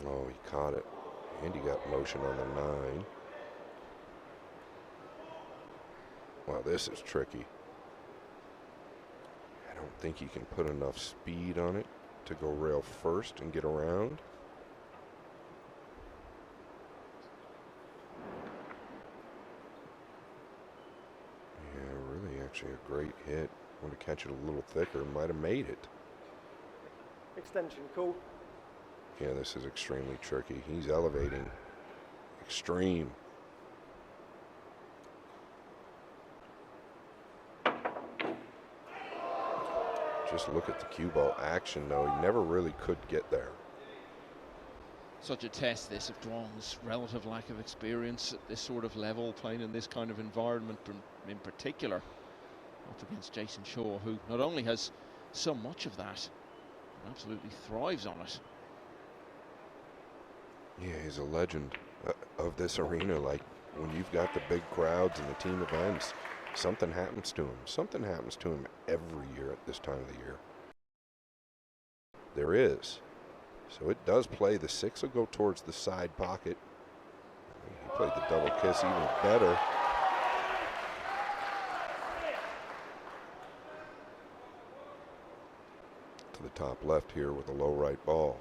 Oh, he caught it. And he got motion on the 9. Wow, this is tricky. I don't think he can put enough speed on it to go rail first and get around. Yeah, really actually a great hit. Want to catch it a little thicker, might have made it. Extension, cool. Yeah, this is extremely tricky. He's elevating. Extreme. Just look at the cue ball action, though. He never really could get there. Such a test, this, of Duong's relative lack of experience at this sort of level, playing in this kind of environment in particular, up against Jayson Shaw, who not only has so much of that, but absolutely thrives on it. Yeah, he's a legend of this arena. Like, when you've got the big crowds and the team events, something happens to him. Something happens to him every year at this time of the year. There is. So it does play. The 6 will go towards the side pocket. He played the double kiss even better. To the top left here with a low right ball.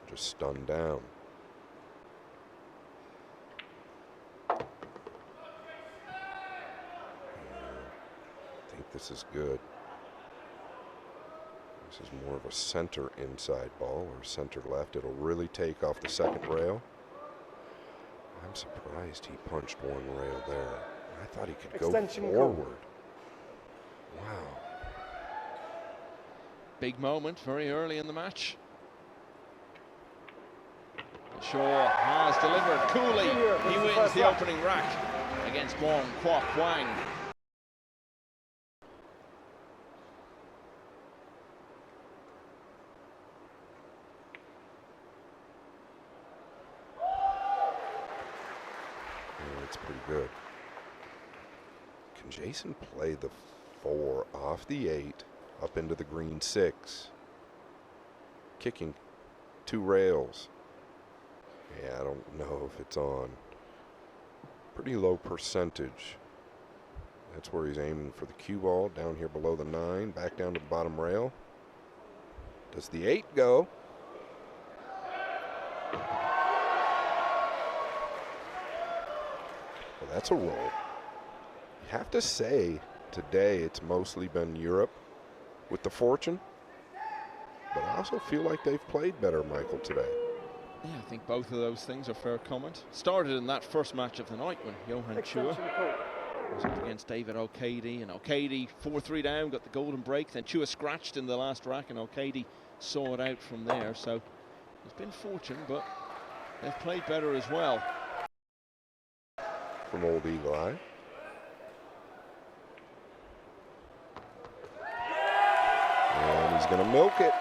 Just stunned down. This is good. This is more of a center inside ball or center left. It'll really take off the second rail. I'm surprised he punched one rail there. I thought he could go forward. Wow. Big moment very early in the match. Shaw has delivered coolly. He wins the opening rack against Duong Quoc Hoang. It's pretty good. Can Jayson play the 4 off the 8 up into the green 6? Kicking 2 rails. Yeah, I don't know if it's on. Pretty low percentage. That's where he's aiming for the cue ball, down here below the 9, back down to the bottom rail. Does the 8 go? Well, that's a roll. You have to say today it's mostly been Europe with the fortune, but I also feel like they've played better, Michael, today. Yeah, I think both of those things are fair comment. Started in that first match of the night when Johan Chua was up against David O'Cady, and O'Cady 4-3 down, got the golden break, then Chua scratched in the last rack and O'Cady saw it out from there. So it's been fortune, but they've played better as well. From old Eagle Eye. And he's going to milk it.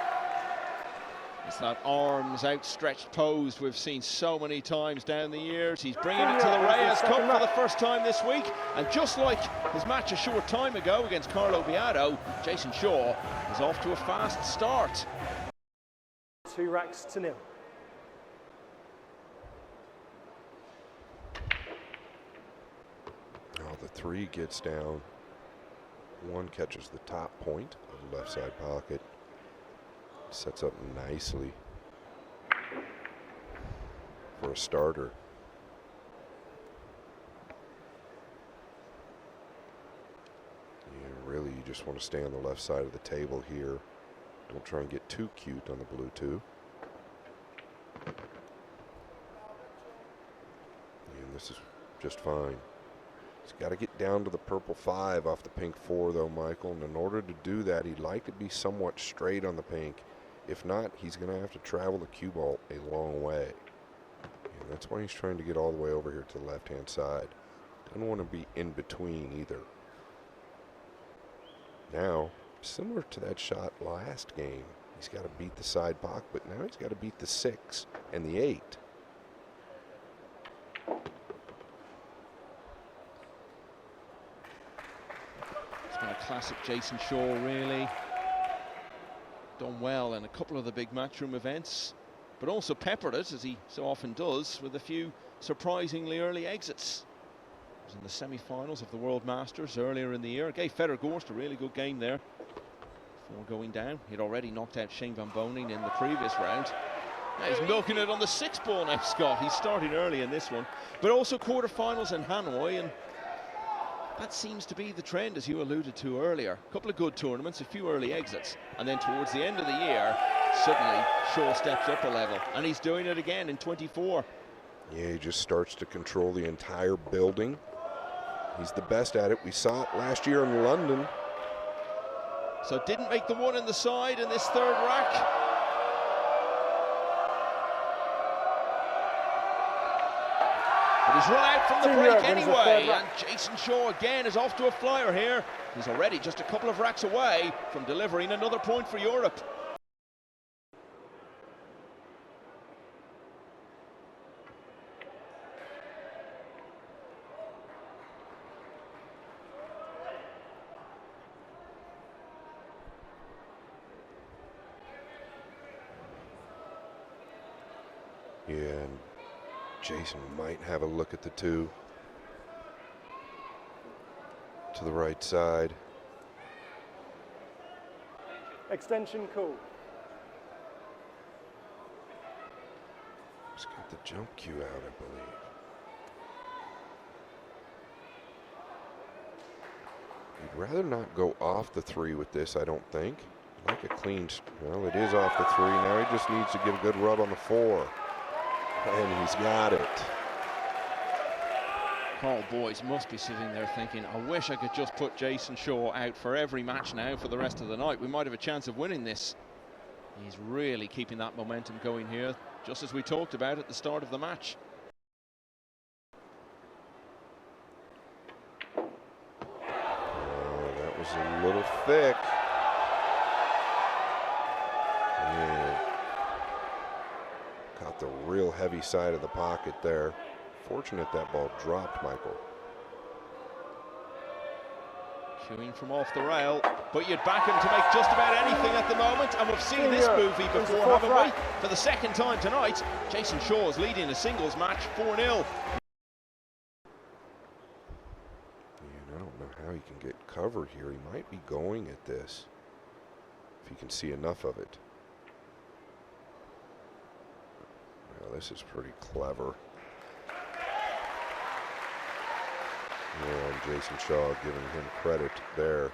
It's that arms outstretched pose we've seen so many times down the years. He's bringing it to the Reyes Cup for the first time this week. And just like his match a short time ago against Carlo Beato, Jayson Shaw is off to a fast start. 2 racks to 0. The 3 gets down. 1 catches the top point of the left side pocket. Sets up nicely for a starter. Yeah, really, you just want to stay on the left side of the table here. Don't try and get too cute on the blue 2. And this is just fine. He's got to get down to the purple 5 off the pink 4, though, Michael. And in order to do that, he'd like to be somewhat straight on the pink. If not, he's going to have to travel the cue ball a long way. And that's why he's trying to get all the way over here to the left-hand side. Doesn't want to be in between either. Now, similar to that shot last game, he's got to beat the side pocket, but now he's got to beat the 6 and the 8. Been a classic Jayson Shaw, really. Done well in a couple of the big Matchroom events. but also peppered it, as he so often does, with a few surprisingly early exits. He was in the semi-finals of the World Masters earlier in the year. Gave Federer-Gorst a really good game there before going down. He'd already knocked out Shane Van Boening in the previous round. Now he's milking it on the 6th ball now, Scott. He's starting early in this one, but also quarterfinals in Hanoi, and that seems to be the trend, as you alluded to earlier. A couple of good tournaments, a few early exits, and then towards the end of the year, suddenly Shaw steps up a level, and he's doing it again in 24. Yeah, he just starts to control the entire building. He's the best at it. We saw it last year in London. So didn't make the one in the side in this 3rd rack. But he's run out from the break anyway, and Jayson Shaw again is off to a flyer here. He's already just a couple of racks away from delivering another point for Europe. Yeah, and Jayson might have a look at the 2 to the right side. Extension call. Let's get the jump cue out, I believe. He'd rather not go off the 3 with this, I don't think. Like a clean, well, it is off the 3. Now he just needs to get a good rub on the 4. And he's got it. Carl Boyes must be sitting there thinking, I wish I could just put Jayson Shaw out for every match now for the rest of the night. We might have a chance of winning this. He's really keeping that momentum going here, just as we talked about at the start of the match. Oh, that was a little thick. Yeah. Caught the real heavy side of the pocket there. Fortunate that ball dropped, Michael. Queuing from off the rail, but you'd back him to make just about anything at the moment, and we've seen this movie before, haven't we? For the 2nd time tonight, Jayson Shaw is leading a singles match 4-0. And I don't know how he can get cover here. He might be going at this, if he can see enough of it. Well, this is pretty clever. And Jayson Shaw giving him credit there.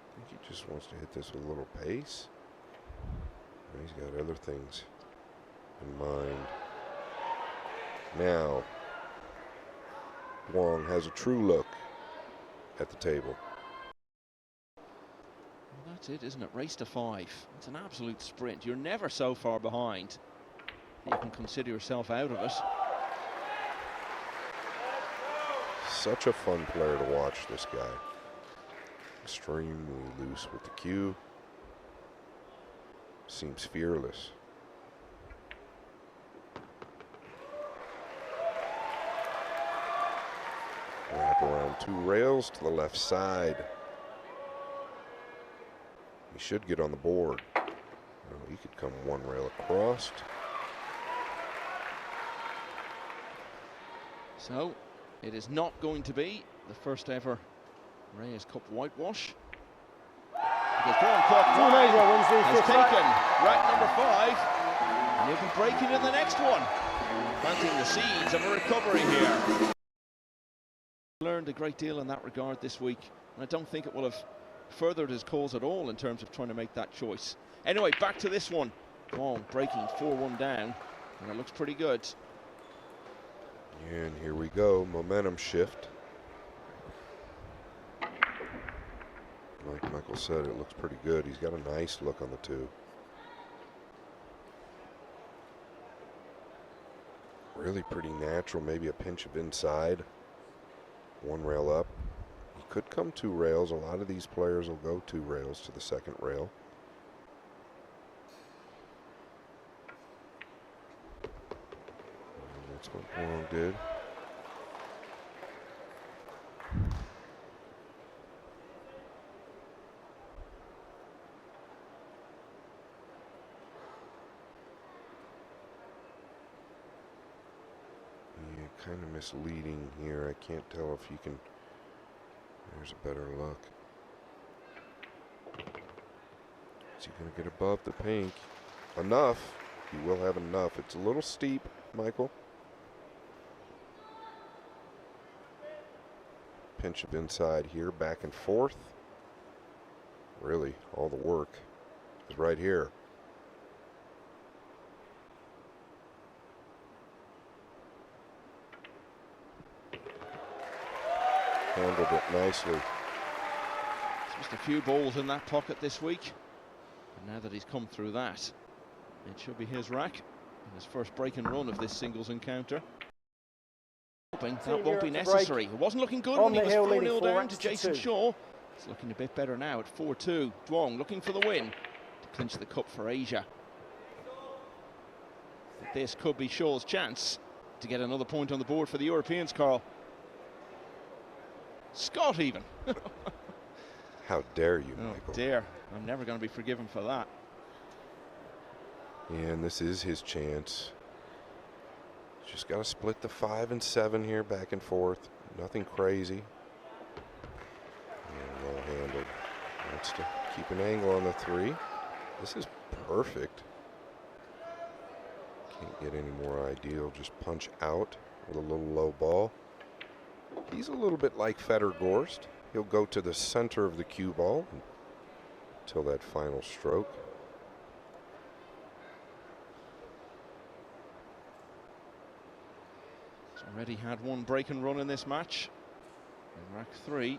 I think he just wants to hit this with a little pace. He's got other things in mind. Now, Duong has a true look at the table. Well, that's it, isn't it? Race to 5. It's an absolute sprint. You're never so far behind that you can consider yourself out of it. Such a fun player to watch, this guy. Extremely loose with the cue. Seems fearless. Wrap around 2 rails to the left side. He should get on the board. Oh, he could come 1 rail across. So it is not going to be the first ever Reyes Cup whitewash, because Duong Quoc Hoang has taken rack number 5, and he'll be breaking in the next one, planting the seeds of a recovery here. Learned a great deal in that regard this week, and I don't think it will have furthered his cause at all in terms of trying to make that choice. Anyway, back to this one. Duong breaking 4-1 down, and it looks pretty good. And here we go, momentum shift. Like Michael said, it looks pretty good. He's got a nice look on the 2. Really pretty natural, maybe a pinch of inside. 1 rail up. He could come 2 rails. A lot of these players will go 2 rails to the 2nd rail. And that's what Duong did. kind of misleading here. I can't tell if you can. There's a better look. Is he going to get above the pink? Enough. He will have enough. It's a little steep, Michael. Pinch of inside here, back and forth. Really, all the work is right here. Handled it nicely. There's just a few balls in that pocket this week. And now that he's come through that, it should be his rack in his first break and run of this singles encounter. Hoping that won't be necessary. It wasn't looking good when he was 4-0 down to Jayson Shaw. It's looking a bit better now at 4-2. Duong looking for the win to clinch the cup for Asia. This could be Shaw's chance to get another point on the board for the Europeans, Carl. Scott even. How dare you, Oh, Michael? dare. I'm never going to be forgiven for that. And this is his chance. Just got to split the 5 and 7 here, back and forth. Nothing crazy. And well handled. Wants to keep an angle on the 3. This is perfect. Can't get any more ideal. Just punch out with a little low ball. He's a little bit like Federgorst. He'll go to the center of the cue ball until that final stroke. He's already had one break and run in this match. In rack 3.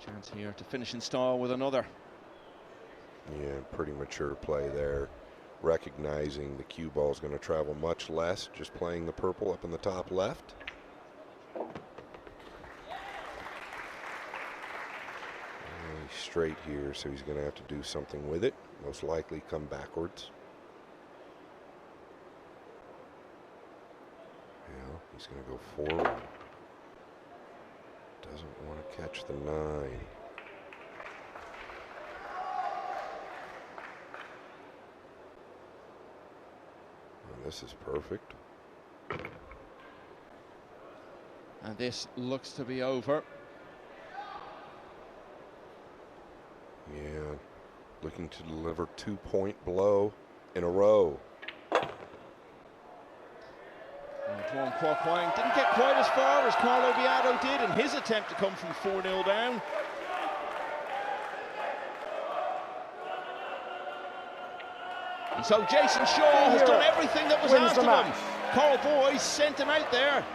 Chance here to finish in style with another. Yeah, pretty mature play there. Recognizing the cue ball is going to travel much less, just playing the purple up in the top left. And he's straight here, so he's going to have to do something with it. Most likely come backwards. Well, he's going to go forward. Doesn't want to catch the 9. This is perfect. And this looks to be over. Yeah, looking to deliver 2-point blow in a row. Duong Quoc Hoang didn't get quite as far as Carlo Beato did in his attempt to come from 4-0 down. And so Jayson Shaw has done everything that was asked of him. Carl Boyce sent him out there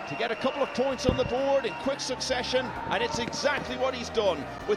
to get a couple of points on the board in quick succession, and it's exactly what he's done. With